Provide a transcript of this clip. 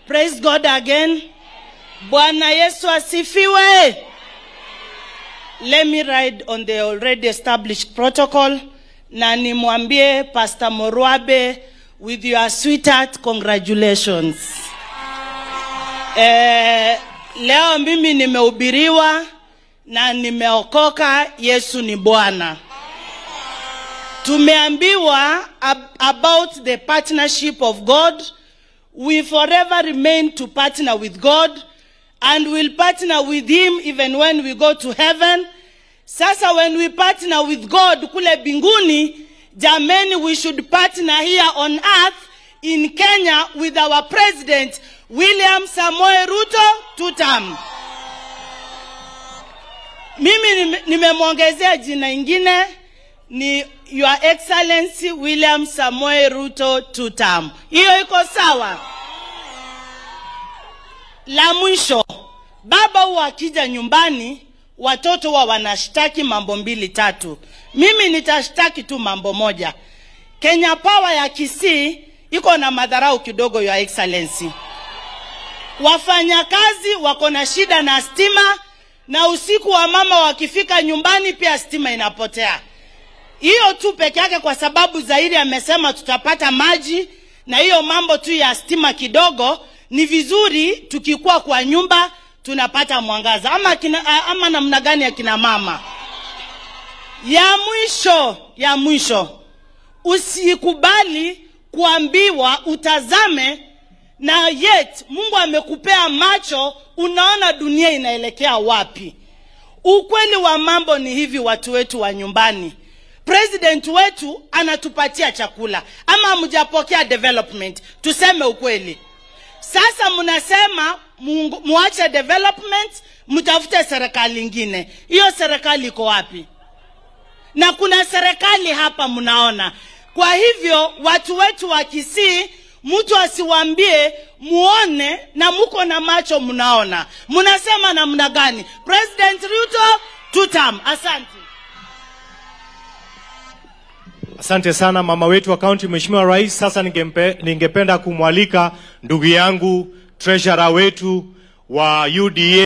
Praise God again. Bwana Yesu asifiwe. Let me ride on the already established protocol. Na nimwambie Pastor Morwabe, with your sweetheart, congratulations. Leo mimi nimehubiriwa na nimeokoka. Yesu ni Bwana. Tumeambiwa about the partnership of God. We forever remain to partner with God, and will partner with him even when we go to heaven. Sasa when we partner with God kule binguni, jameni, we should partner here on earth in Kenya with our president William Samoei Ruto 2 term. Mimi nimemwongezea jina ingine, ni Your Excellency William Samoei Ruto 2 term. Hiyo iko sawa? La mwisho, baba huwa akija nyumbani, watoto wa wanashtaki mambo 2-3. Mimi nitashtaki tu mambo moja. Kenya Power ya Kisii iko na madharau kidogo, Your Excellency. Wafanyakazi wako na shida na stima, na usiku wa mama wakifika nyumbani pia stima inapotea. Hiyo tu peke yake, kwa sababu Zairi amesema tutapata maji, na hiyo mambo tu ya stima kidogo. Ni vizuri tukikuwa kwa nyumba tunapata mwangaza. Ama namna gani ya kina mama? Ya mwisho, usikubali kuambiwa utazame na yet Mungu amekupea macho, unaona dunia inaelekea wapi. Ukweli wa mambo ni hivi, watu wetu wa nyumbani, president wetu anatupatia chakula, ama mjapokea development? Tuseme ukweli. Sasa mnasema muache development, mtafute serikali nyingine. Hiyo serikali iko wapi? Na kuna serikali hapa mnaona. Kwa hivyo watu wetu wa Kisii, mtu asiwaambie muone na muko na macho mnaona. Mnasema namna gani? President Ruto 2 term. Asante. Asante sana mama wetu wa county, Mheshimiwa Rais. Sasa ningependa kumwalika ndugu yangu treasurer wetu wa UDA